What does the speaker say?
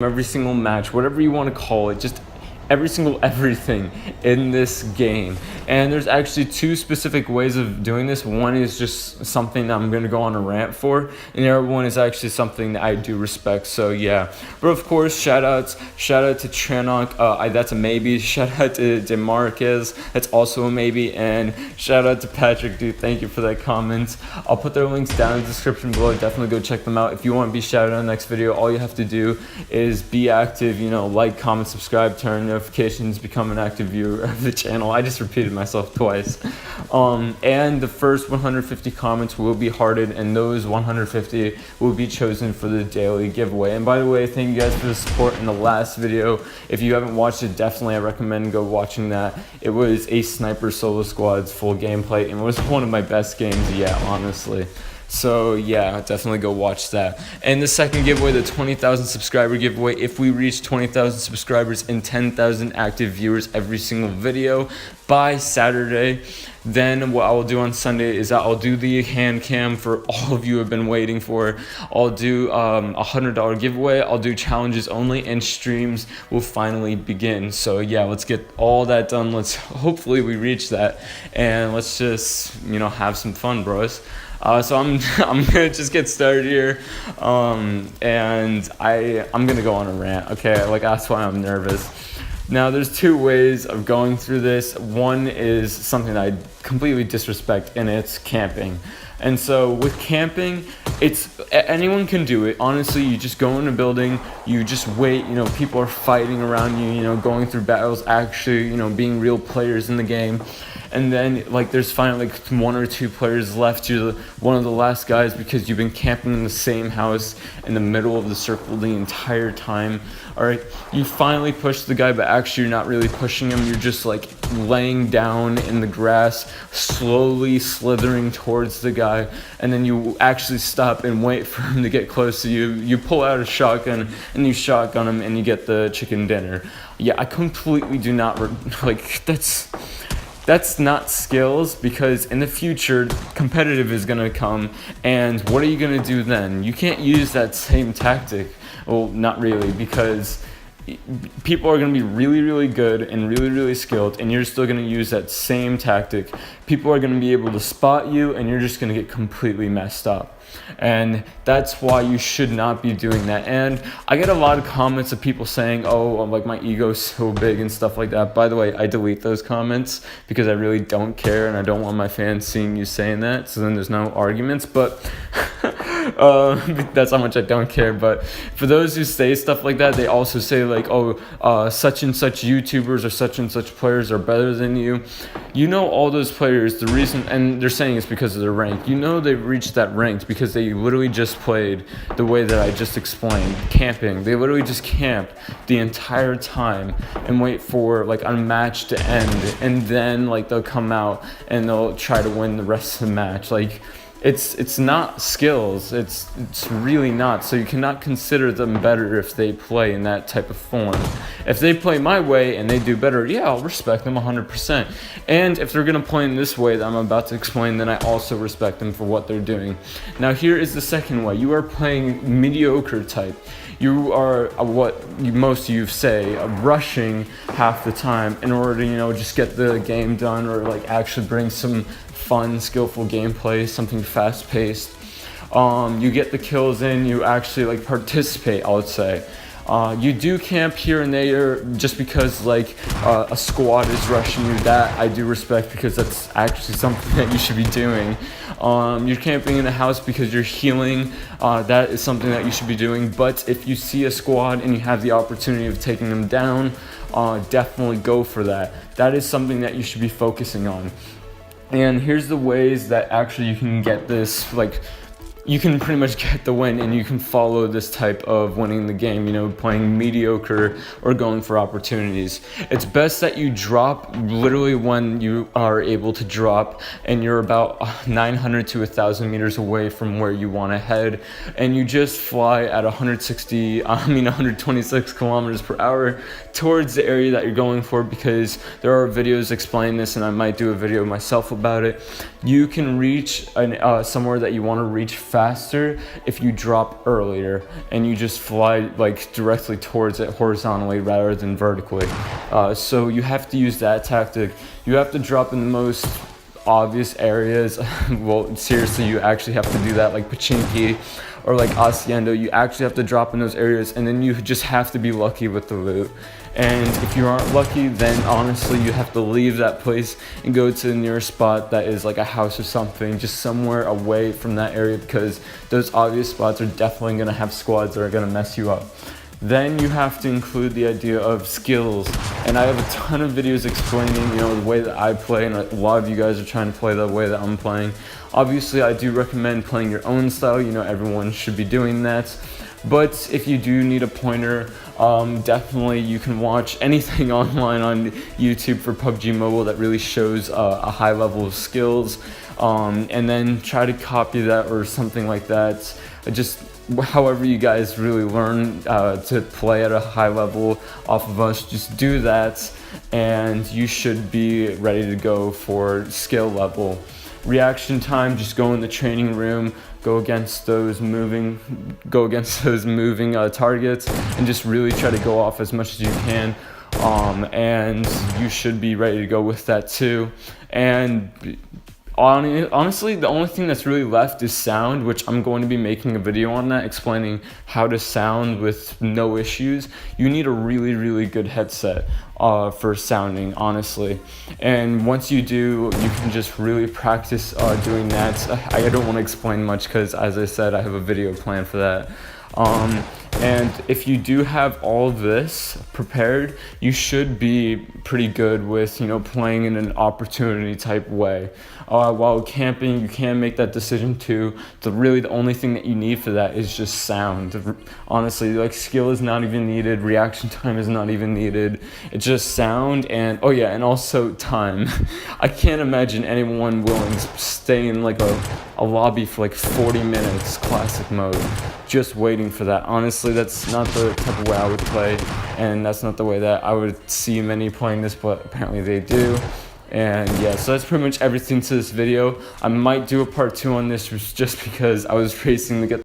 every single match, whatever you want to call it, just every single everything in this game. And there's actually two specific ways of doing this. One is just something that I'm going to go on a rant for, and the other one is actually something that I do respect. So yeah, but of course, shout out to Tranok, that's a maybe. Shout out to DeMarquez, that's also a maybe. And shout out to Patrick, dude, thank you for that comment. I'll put their links down in the description below. Definitely go check them out. If you want to be shouted out in the next video, all you have to do is be active, like, comment, subscribe, turn notifications, become an active viewer of the channel. I just repeated myself twice. And the first 150 comments will be hearted, and those 150 will be chosen for the daily giveaway. And by the way, thank you guys for the support in the last video. If you haven't watched it, definitely I recommend go watching that. It was a sniper solo squad's full gameplay, and it was one of my best games yet, honestly. So yeah, definitely go watch that. And the second giveaway, the 20,000 subscriber giveaway, if we reach 20,000 subscribers and 10,000 active viewers every single video by Saturday, then what I will do on Sunday is I'll do the hand cam for all of you who have been waiting for. I'll do $100 giveaway, I'll do challenges only, and streams will finally begin. So yeah, let's get all that done. Let's hopefully we reach that, and let's just have some fun, bros. So I'm gonna just get started here, and I'm gonna go on a rant. Okay, like that's why I'm nervous. Now there's two ways of going through this. One is something that I completely disrespect, and it's camping. And so with camping, anyone can do it. Honestly, you just go in a building, you just wait, people are fighting around you, going through battles, actually, being real players in the game. And then there's finally one or two players left. You're one of the last guys because you've been camping in the same house in the middle of the circle the entire time. All right, you finally push the guy, but actually you're not really pushing him. You're just laying down in the grass, slowly slithering towards the guy, and then you actually stop and wait for him to get close to you. You pull out a shotgun and you shotgun him, and you get the chicken dinner. Yeah, I completely do not that's not skills, because in the future, competitive is going to come, and what are you going to do then? You can't use that same tactic. Well, not really, because people are going to be really, really good and really, really skilled, and you're still going to use that same tactic. People are going to be able to spot you, and you're just going to get completely messed up. And that's why you should not be doing that. And I get a lot of comments of people saying, oh, my ego's so big and stuff like that. By the way, I delete those comments because I really don't care, and I don't want my fans seeing you saying that, so then there's no arguments. But that's how much I don't care. But for those who say stuff like that, they also say such and such YouTubers or such and such players are better than you. All those players, the reason, and they're saying it's because of their rank. They've reached that rank because they literally just played the way that I just explained, camping. They literally just camp the entire time and wait for a match to end, and then they'll come out and they'll try to win the rest of the match. It's not skills, it's really not. So you cannot consider them better if they play in that type of form. If they play my way and they do better, yeah, I'll respect them 100%. And if they're gonna play in this way that I'm about to explain, then I also respect them for what they're doing. Now here is the second way. You are playing mediocre type. You are most of you say rushing half the time in order to just get the game done, or actually bring some fun, skillful gameplay, something fast-paced. You get the kills in, you actually participate, I would say. You do camp here and there just because a squad is rushing you. That I do respect, because that's actually something that you should be doing. You're camping in a house because you're healing. That is something that you should be doing. But if you see a squad and you have the opportunity of taking them down, definitely go for that. That is something that you should be focusing on. And here's the ways that actually you can get this, you can pretty much get the win, and you can follow this type of winning the game, playing mediocre or going for opportunities. It's best that you drop literally when you are able to drop, and you're about 900 to 1,000 meters away from where you want to head, and you just fly at 126 kilometers per hour towards the area that you're going for, because there are videos explaining this, and I might do a video myself about it. You can reach somewhere that you want to reach fast faster if you drop earlier and you just fly like directly towards it horizontally rather than vertically. So you have to use that tactic. You have to drop in the most obvious areas. Well, seriously, you actually have to do that, like Pachinki or like Hacienda. You actually have to drop in those areas, and then you just have to be lucky with the loot. And if you aren't lucky, then honestly you have to leave that place and go to the nearest spot that is like a house or something, just somewhere away from that area, because those obvious spots are definitely going to have squads that are going to mess you up. Then you have to include the idea of skills, and I have a ton of videos explaining, the way that I play, and a lot of you guys are trying to play the way that I'm playing. Obviously, I do recommend playing your own style. Everyone should be doing that. But if you do need a pointer, definitely you can watch anything online on YouTube for PUBG Mobile that really shows a high level of skills, and then try to copy that or something like that. Just however you guys really learn to play at a high level off of us, just do that, and you should be ready to go for skill level. Reaction time, just go in the training room, go against those moving targets, and just really try to go off as much as you can, and you should be ready to go with that too. And honestly, the only thing that's really left is sound, which I'm going to be making a video on that, explaining how to sound with no issues. You need a really, really good headset for sounding, honestly. And once you do, you can just really practice doing that. I don't want to explain much because, as I said, I have a video planned for that. And if you do have all this prepared, you should be pretty good with, playing in an opportunity type way. While camping, you can make that decision too. The only thing that you need for that is just sound. Honestly, like, skill is not even needed, reaction time is not even needed. It's just sound, and oh yeah, and also time. I can't imagine anyone willing to stay in like a lobby for like 40 minutes, classic mode, just waiting for that. Honestly, that's not the type of way I would play, and that's not the way that I would see many playing this, but apparently they do. And yeah, so that's pretty much everything to this video. I might do a part 2 on this just because I was racing to get